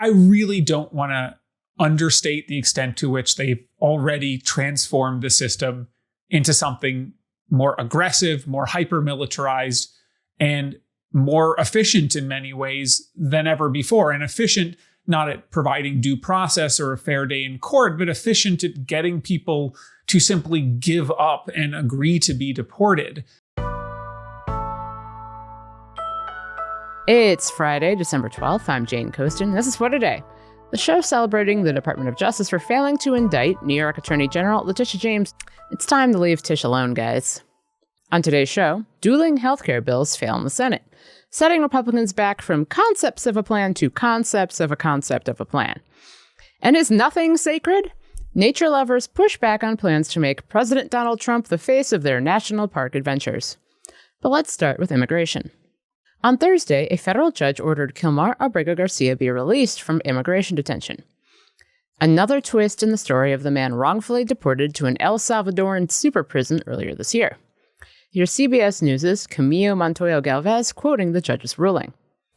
I really don't want to understate the extent to which they've already transformed the system into something more aggressive, more hyper-militarized, and more efficient in many ways than ever before. And efficient not at providing due process or a fair day in court, but efficient at getting people to simply give up and agree to be deported. It's Friday, December 12th. I'm Jane Coaston. This is What a Day, the show celebrating the Department of Justice for failing to indict New York Attorney General Letitia James. It's time to leave Tish alone, guys. On today's show, dueling healthcare bills fail in the Senate, setting Republicans back from concepts of a plan to concepts of a concept of a plan. And is nothing sacred? Nature lovers push back on plans to make President Donald Trump the face of their national park adventures. But let's start with immigration. On Thursday, a federal judge ordered Kilmar Abrego Garcia be released from immigration detention. Another twist in the story of the man wrongfully deported to an El Salvadoran super prison earlier this year. Here's CBS News' Camilo Montoyo Galvez quoting the judge's ruling.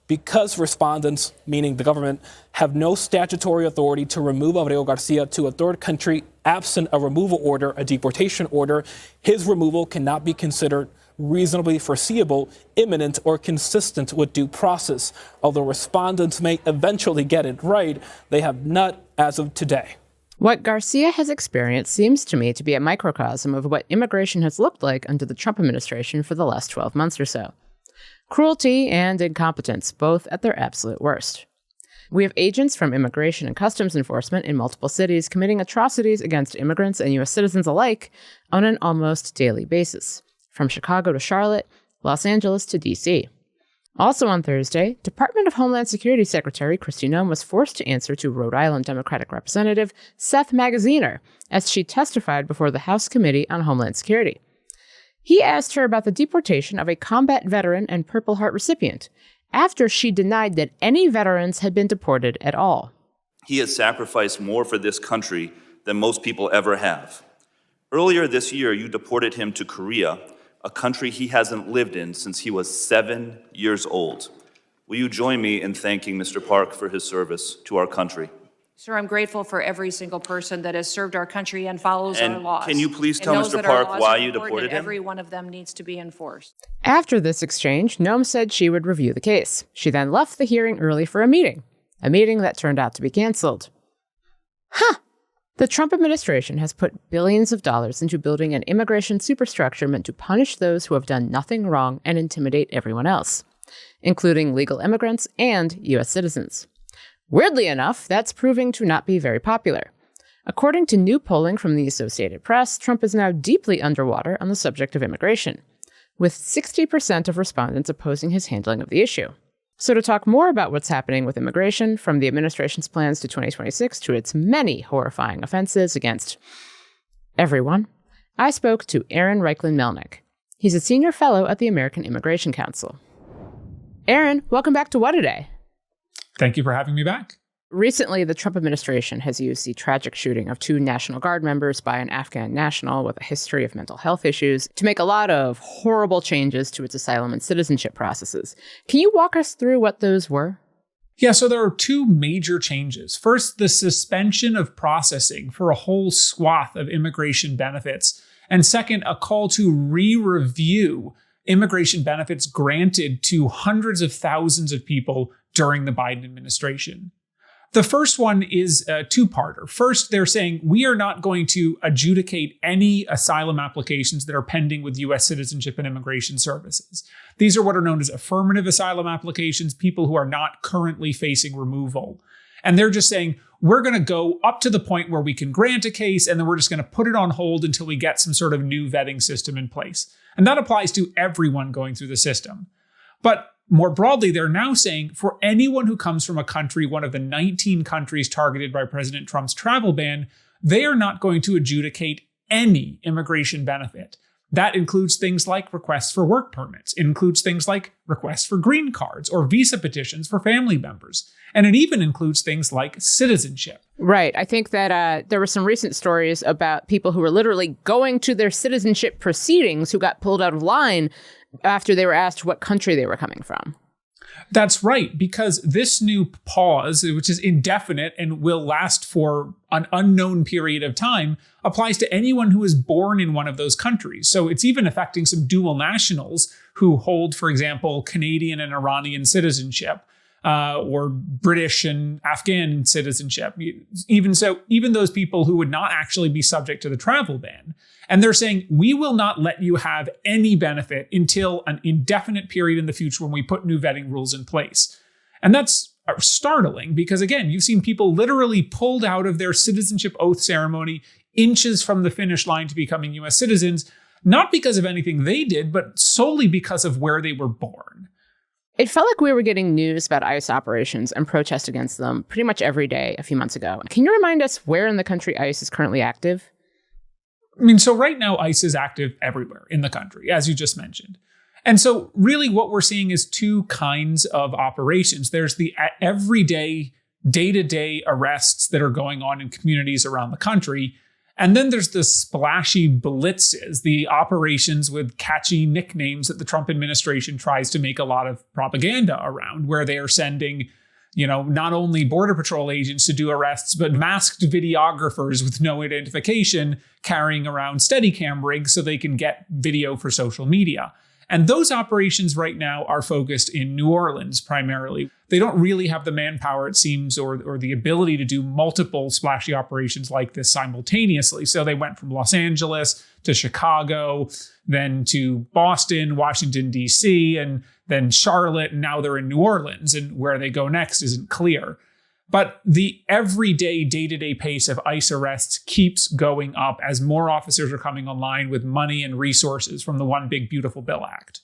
Because respondents, meaning the government, have no statutory authority to remove Abrego Garcia to a third country absent a removal order, a deportation order, his removal cannot be considered reasonably foreseeable, imminent, or consistent with due process. Although respondents may eventually get it right, they have not as of today. What Garcia has experienced seems to me to be a microcosm of what immigration has looked like under the Trump administration for the last 12 months or so. Cruelty and incompetence, both at their absolute worst. We have agents from Immigration and Customs Enforcement in multiple cities committing atrocities against immigrants and U.S. citizens alike on an almost daily basis, from Chicago to Charlotte, Los Angeles to D.C. Also on Thursday, Department of Homeland Security Secretary Kristi Noem was forced to answer to Rhode Island Democratic Representative Seth Magaziner as she testified before the House Committee on Homeland Security. He asked her about the deportation of a combat veteran and Purple Heart recipient, after she denied that any veterans had been deported at all. He has sacrificed more for this country than most people ever have. Earlier this year, you deported him to Korea, a country he hasn't lived in since he was 7 years old. Will you join me in thanking Mr. Park for his service to our country? Sir, I'm grateful for every single person that has served our country and follows our laws. Can you please tell Mr. Park why you deported him? Every one of them needs to be enforced. After this exchange, Noem said she would review the case. She then left the hearing early for a meeting that turned out to be canceled. The Trump administration has put billions of dollars into building an immigration superstructure meant to punish those who have done nothing wrong and intimidate everyone else, including legal immigrants and U.S. citizens. Weirdly enough, that's proving to not be very popular. According to new polling from the Associated Press, Trump is now deeply underwater on the subject of immigration, with 60% of respondents opposing his handling of the issue. So to talk more about what's happening with immigration, from the administration's plans to 2026 to its many horrifying offenses against everyone, I spoke to Aaron Reichlin-Melnick. He's a senior fellow at the American Immigration Council. Aaron, welcome back to What a Day. Thank you for having me back. Recently, the Trump administration has used the tragic shooting of 2 National Guard members by an Afghan national with a history of mental health issues to make a lot of horrible changes to its asylum and citizenship processes. Can you walk us through what those were? Yeah, so there are 2 major changes. First, the suspension of processing for a whole swath of immigration benefits. And second, a call to re-review immigration benefits granted to hundreds of thousands of people during the Biden administration. The first one is a 2-parter. First, they're saying we are not going to adjudicate any asylum applications that are pending with U.S. Citizenship and Immigration Services. These are what are known as affirmative asylum applications, people who are not currently facing removal. And they're just saying, we're going to go up to the point where we can grant a case, and then we're just going to put it on hold until we get some sort of new vetting system in place. And that applies to everyone going through the system. But more broadly, they're now saying for anyone who comes from a country, one of the 19 countries targeted by President Trump's travel ban, they are not going to adjudicate any immigration benefit. That includes things like requests for work permits. It includes things like requests for green cards or visa petitions for family members. And it even includes things like citizenship. Right. I think that there were some recent stories about people who were literally going to their citizenship proceedings who got pulled out of line after they were asked what country they were coming from. That's right, because this new pause, which is indefinite and will last for an unknown period of time, applies to anyone who is born in one of those countries. So it's even affecting some dual nationals who hold, for example, Canadian and Iranian citizenship, or British and Afghan citizenship. Even those people who would not actually be subject to the travel ban. And they're saying, we will not let you have any benefit until an indefinite period in the future when we put new vetting rules in place. And that's startling because, again, you've seen people literally pulled out of their citizenship oath ceremony inches from the finish line to becoming US citizens, not because of anything they did, but solely because of where they were born. It felt like we were getting news about ICE operations and protests against them pretty much every day a few months ago. Can you remind us where in the country ICE is currently active? I mean, so right now, ICE is active everywhere in the country, as you just mentioned. And so really what we're seeing is two kinds of operations. There's the everyday, day-to-day arrests that are going on in communities around the country. And then there's the splashy blitzes, the operations with catchy nicknames that the Trump administration tries to make a lot of propaganda around, where they are sending, not only Border Patrol agents to do arrests, but masked videographers with no identification carrying around Steadicam rigs so they can get video for social media. And those operations right now are focused in New Orleans primarily. They don't really have the manpower, it seems, or the ability to do multiple splashy operations like this simultaneously. So they went from Los Angeles to Chicago, then to Boston, Washington, D.C., and then Charlotte, and now they're in New Orleans, and where they go next isn't clear. But the everyday, day-to-day pace of ICE arrests keeps going up as more officers are coming online with money and resources from the One Big Beautiful Bill Act.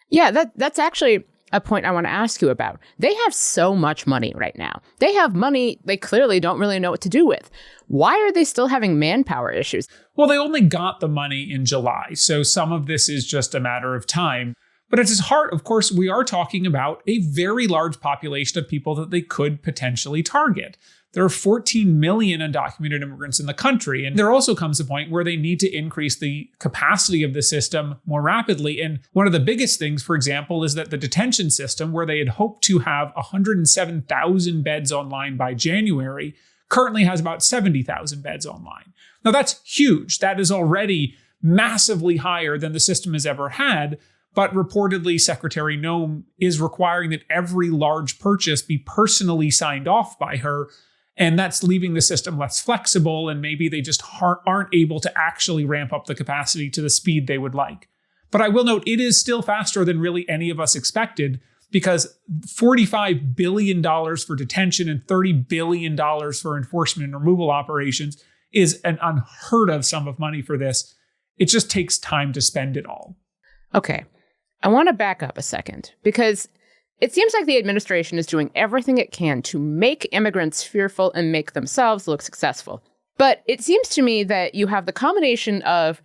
Yeah, that's actually a point I want to ask you about. They have so much money right now. They have money they clearly don't really know what to do with. Why are they still having manpower issues? Well, they only got the money in July, so some of this is just a matter of time. But at its heart, of course, we are talking about a very large population of people that they could potentially target. There are 14 million undocumented immigrants in the country. And there also comes a point where they need to increase the capacity of the system more rapidly. And one of the biggest things, for example, is that the detention system, where they had hoped to have 107,000 beds online by January, currently has about 70,000 beds online. Now, that's huge. That is already massively higher than the system has ever had. But reportedly, Secretary Noem is requiring that every large purchase be personally signed off by her. And that's leaving the system less flexible. And maybe they just aren't able to actually ramp up the capacity to the speed they would like. But I will note, it is still faster than really any of us expected, because $45 billion for detention and $30 billion for enforcement and removal operations is an unheard of sum of money for this. It just takes time to spend it all. Okay. I want to back up a second, because it seems like the administration is doing everything it can to make immigrants fearful and make themselves look successful. But it seems to me that you have the combination of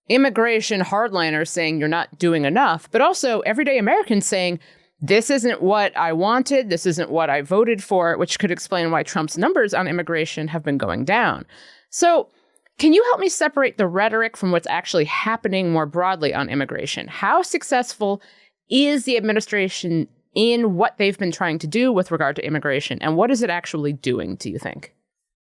immigration hardliners saying you're not doing enough, but also everyday Americans saying, this isn't what I wanted, this isn't what I voted for, which could explain why Trump's numbers on immigration have been going down. So can you help me separate the rhetoric from what's actually happening more broadly on immigration? How successful is the administration in what they've been trying to do with regard to immigration? And what is it actually doing, do you think?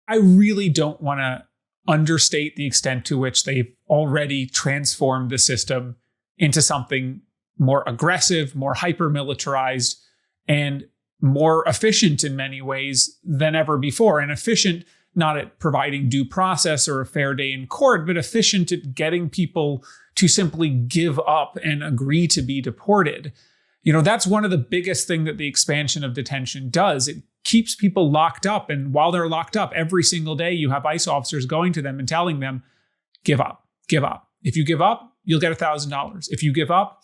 I really don't want to understate the extent to which they've already transformed the system into something more aggressive, more hyper-militarized, and more efficient in many ways than ever before. And efficient not at providing due process or a fair day in court, but efficient at getting people to simply give up and agree to be deported. That's one of the biggest things that the expansion of detention does. It keeps people locked up. And while they're locked up, every single day you have ICE officers going to them and telling them, give up, give up. If you give up, you'll get $1,000. If you give up,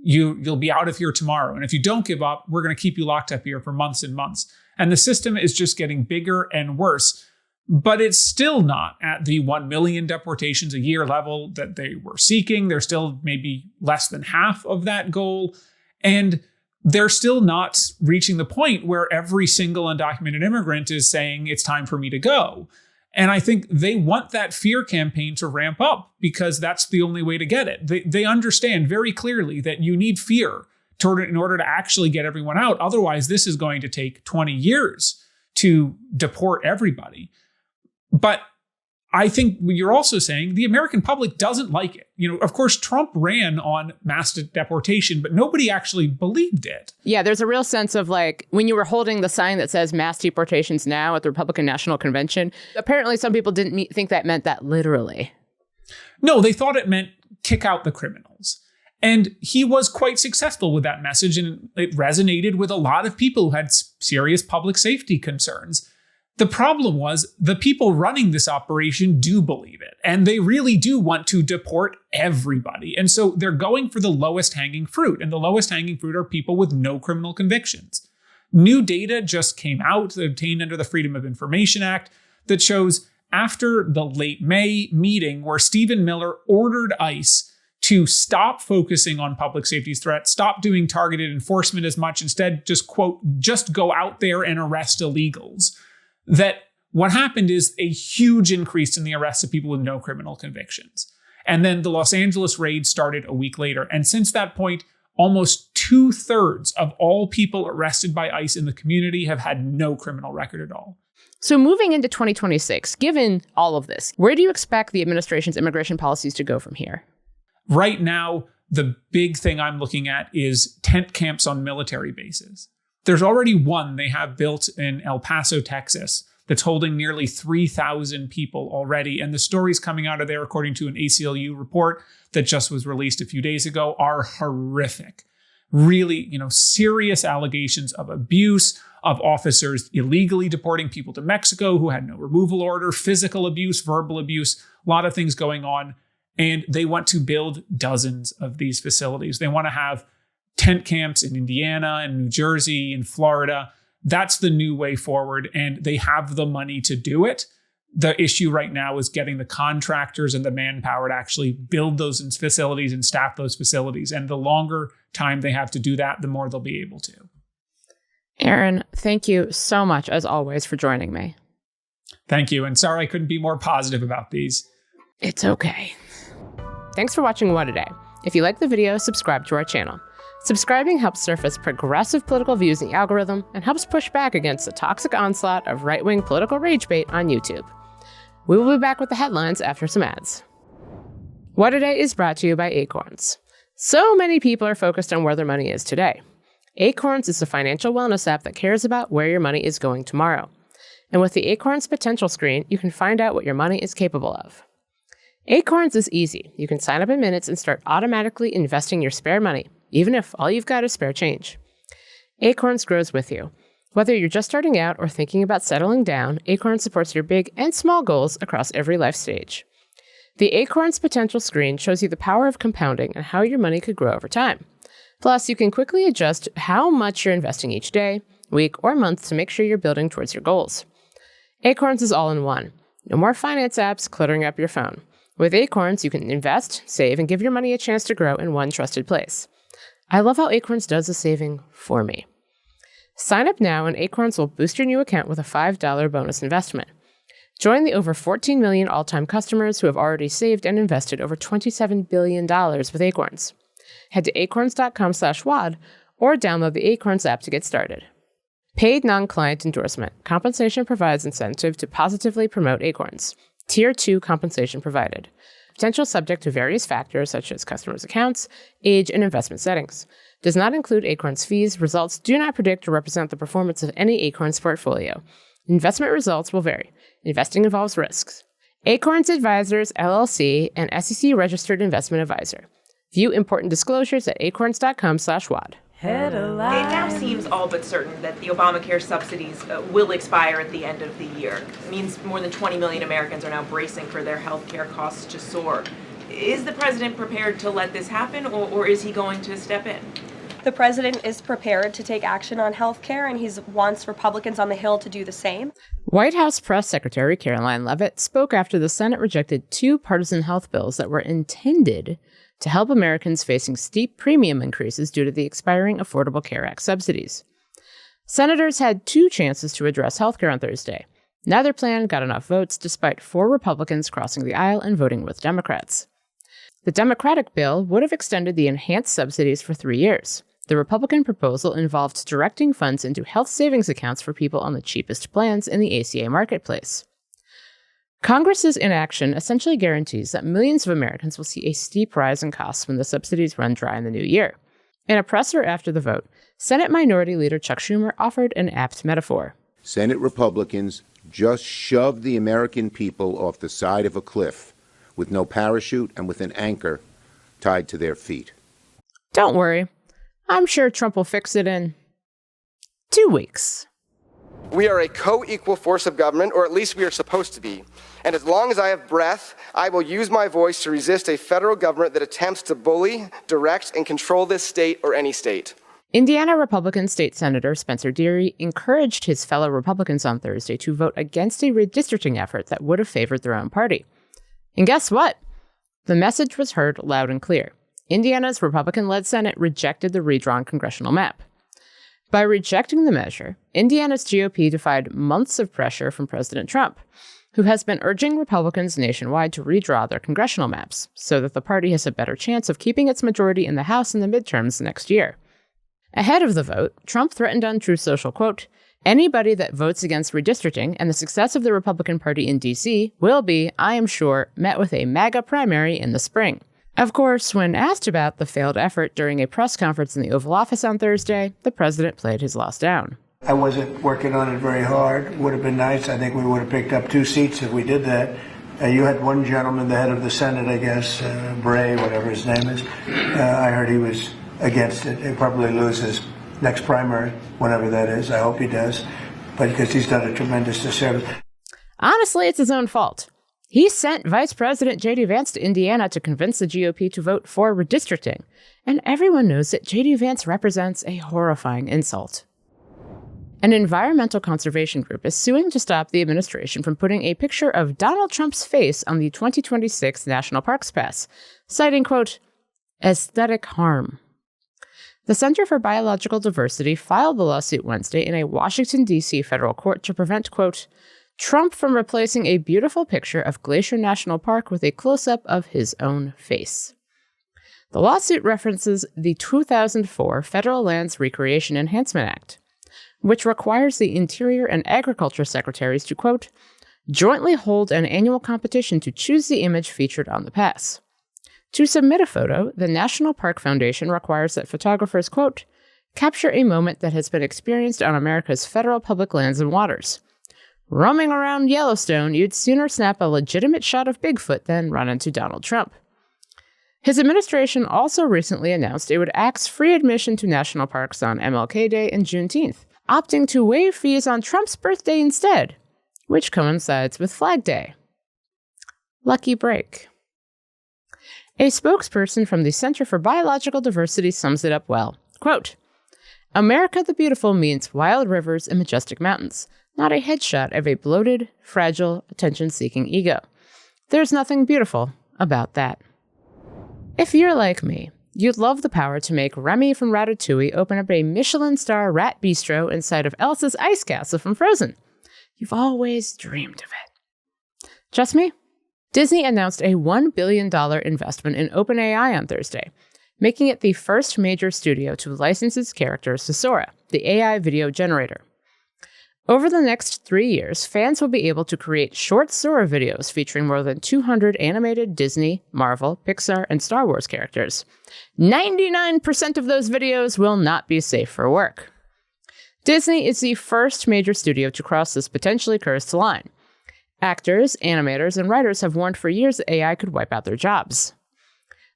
you'll be out of here tomorrow. And if you don't give up, we're going to keep you locked up here for months and months. And the system is just getting bigger and worse. But it's still not at the 1 million deportations a year level that they were seeking. They're still maybe less than half of that goal. And they're still not reaching the point where every single undocumented immigrant is saying, it's time for me to go. And I think they want that fear campaign to ramp up, because that's the only way to get it. They understand very clearly that you need fear in order to actually get everyone out. Otherwise, this is going to take 20 years to deport everybody. But I think you're also saying the American public doesn't like it. Of course, Trump ran on mass deportation, but nobody actually believed it. Yeah, there's a real sense of when you were holding the sign that says mass deportations now at the Republican National Convention, apparently some people didn't think that meant that literally. No, they thought it meant kick out the criminals. And he was quite successful with that message, and it resonated with a lot of people who had serious public safety concerns. The problem was the people running this operation do believe it, and they really do want to deport everybody. And so they're going for the lowest hanging fruit, and the lowest hanging fruit are people with no criminal convictions. New data just came out, obtained under the Freedom of Information Act, that shows after the late May meeting where Stephen Miller ordered ICE to stop focusing on public safety threats, stop doing targeted enforcement as much, instead just, quote, just go out there and arrest illegals, that what happened is a huge increase in the arrests of people with no criminal convictions. And then the Los Angeles raid started a week later. And since that point, almost 2/3 of all people arrested by ICE in the community have had no criminal record at all. So moving into 2026, given all of this, where do you expect the administration's immigration policies to go from here? Right now, the big thing I'm looking at is tent camps on military bases. There's already one they have built in El Paso, Texas, that's holding nearly 3,000 people already. And the stories coming out of there, according to an ACLU report that just was released a few days ago, are horrific. Really, serious allegations of abuse, of officers illegally deporting people to Mexico who had no removal order, physical abuse, verbal abuse, a lot of things going on. And they want to build dozens of these facilities. They want to have tent camps in Indiana and New Jersey and Florida. That's the new way forward, and they have the money to do it. The issue right now is getting the contractors and the manpower to actually build those facilities and staff those facilities. And the longer time they have to do that, the more they'll be able to. Aaron, thank you so much, as always, for joining me. Thank you. And sorry I couldn't be more positive about these. It's okay. Thanks for watching What A Day. If you like the video, subscribe to our channel. Subscribing helps surface progressive political views in the algorithm and helps push back against the toxic onslaught of right-wing political rage bait on YouTube. We will be back with the headlines after some ads. What A Day is brought to you by Acorns. So many people are focused on where their money is today. Acorns is a financial wellness app that cares about where your money is going tomorrow. And with the Acorns potential screen, you can find out what your money is capable of. Acorns is easy. You can sign up in minutes and start automatically investing your spare money, even if all you've got is spare change. Acorns grows with you. Whether you're just starting out or thinking about settling down, Acorns supports your big and small goals across every life stage. The Acorns potential screen shows you the power of compounding and how your money could grow over time. Plus, you can quickly adjust how much you're investing each day, week, or month to make sure you're building towards your goals. Acorns is all in one. No more finance apps cluttering up your phone. With Acorns, you can invest, save, and give your money a chance to grow in one trusted place. I love how Acorns does the saving for me. Sign up now and Acorns will boost your new account with a $5 bonus investment. Join the over 14 million all-time customers who have already saved and invested over $27 billion with Acorns. Head to acorns.com/WAD or download the Acorns app to get started. Paid non-client endorsement. Compensation provides incentive to positively promote Acorns. Tier 2 compensation provided. Potential subject to various factors such as customers' accounts, age, and investment settings. Does not include Acorns fees. Results do not predict or represent the performance of any Acorns portfolio. Investment results will vary. Investing involves risks. Acorns Advisors, LLC, an SEC-registered investment advisor. View important disclosures at acorns.com/WAD. It now seems all but certain that the Obamacare subsidies will expire at the end of the year. It means more than 20 million Americans are now bracing for their health care costs to soar. Is the president prepared to let this happen, or is he going to step in? The president is prepared to take action on health care, and he wants Republicans on the Hill to do the same. White House Press Secretary Caroline Leavitt spoke after the Senate rejected two partisan health bills that were intended to help Americans facing steep premium increases due to the expiring Affordable Care Act subsidies. Senators had two chances to address healthcare on Thursday. Neither plan got enough votes, despite 4 Republicans crossing the aisle and voting with Democrats. The Democratic bill would have extended the enhanced subsidies for 3 years. The Republican proposal involved directing funds into health savings accounts for people on the cheapest plans in the ACA marketplace. Congress's inaction essentially guarantees that millions of Americans will see a steep rise in costs when the subsidies run dry in the new year. In a presser after the vote, Senate Minority Leader Chuck Schumer offered an apt metaphor. Senate Republicans just shoved the American people off the side of a cliff with no parachute and with an anchor tied to their feet. Don't worry. I'm sure Trump will fix it in 2 weeks. We are a co-equal force of government, or at least we are supposed to be. And as long as I have breath, I will use my voice to resist a federal government that attempts to bully, direct, and control this state or any state. Indiana Republican State Senator Spencer Deary encouraged his fellow Republicans on Thursday to vote against a redistricting effort that would have favored their own party. And guess what? The message was heard loud and clear. Indiana's Republican-led Senate rejected the redrawn congressional map. By rejecting the measure, Indiana's GOP defied months of pressure from President Trump, who has been urging Republicans nationwide to redraw their congressional maps so that the party has a better chance of keeping its majority in the House in the midterms next year. Ahead of the vote, Trump threatened on Truth Social, quote, "Anybody that votes against redistricting and the success of the Republican Party in D.C. will be, I am sure, met with a MAGA primary in the spring." Of course, when asked about the failed effort during a press conference in the Oval Office on Thursday, the president played his loss down. I wasn't working on it very hard. Would have been nice. I think we would have picked up 2 seats if we did that. You had one gentleman, the head of the Senate, I guess, Bray, whatever his name is. I heard he was against it. He'll probably lose his next primary, whenever that is. I hope he does, but because he's done a tremendous disservice. Honestly, it's his own fault. He sent Vice President J.D. Vance to Indiana to convince the GOP to vote for redistricting, and everyone knows that J.D. Vance represents a horrifying insult. An environmental conservation group is suing to stop the administration from putting a picture of Donald Trump's face on the 2026 National Parks Pass, citing, quote, aesthetic harm. The Center for Biological Diversity filed the lawsuit Wednesday in a Washington, D.C. federal court to prevent, quote, Trump from replacing a beautiful picture of Glacier National Park with a close-up of his own face. The lawsuit references the 2004 Federal Lands Recreation Enhancement Act, which requires the Interior and Agriculture Secretaries to, quote, jointly hold an annual competition to choose the image featured on the pass. To submit a photo, the National Park Foundation requires that photographers, quote, capture a moment that has been experienced on America's federal public lands and waters. Roaming around Yellowstone, you'd sooner snap a legitimate shot of Bigfoot than run into Donald Trump. His administration also recently announced it would axe free admission to national parks on MLK Day and Juneteenth, opting to waive fees on Trump's birthday instead, which coincides with Flag Day. Lucky break. A spokesperson from the Center for Biological Diversity sums it up well. Quote, America the Beautiful means wild rivers and majestic mountains, not a headshot of a bloated, fragile, attention-seeking ego. There's nothing beautiful about that. If you're like me, you'd love the power to make Remy from Ratatouille open up a Michelin star rat bistro inside of Elsa's ice castle from Frozen. You've always dreamed of it. Just me? Disney announced a $1 billion investment in OpenAI on Thursday, making it the first major studio to license its characters to Sora, the AI video generator. Over the next 3 years, fans will be able to create short Sora videos featuring more than 200 animated Disney, Marvel, Pixar, and Star Wars characters. 99% of those videos will not be safe for work. Disney is the first major studio to cross this potentially cursed line. Actors, animators, and writers have warned for years that AI could wipe out their jobs.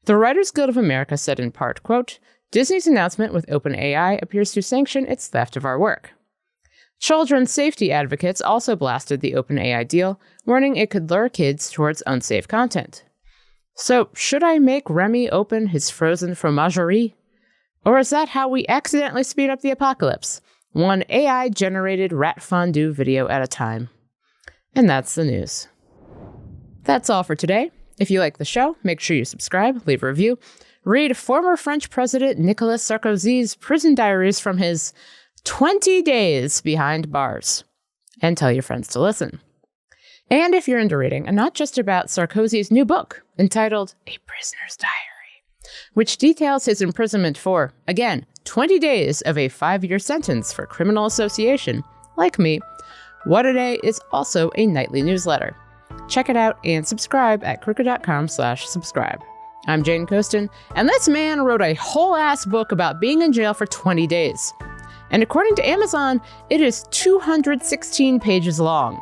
The Writers Guild of America said in part, quote, Disney's announcement with OpenAI appears to sanction its theft of our work. Children's safety advocates also blasted the OpenAI deal, warning it could lure kids towards unsafe content. So, should I make Remy open his frozen fromagerie? Or is that how we accidentally speed up the apocalypse? One AI-generated rat fondue video at a time. And that's the news. That's all for today. If you like the show, make sure you subscribe, leave a review, read former French President Nicolas Sarkozy's prison diaries from his 20 days behind bars, and tell your friends to listen. And if you're into reading, and not just about Sarkozy's new book entitled A Prisoner's Diary, which details his imprisonment for, again, 20 days of a 5-year sentence for criminal association, like me, What a Day is also a nightly newsletter. Check it out and subscribe at Crooked.com/subscribe. I'm Jane Coaston, and this man wrote a whole-ass book about being in jail for 20 days. And according to Amazon, it is 216 pages long.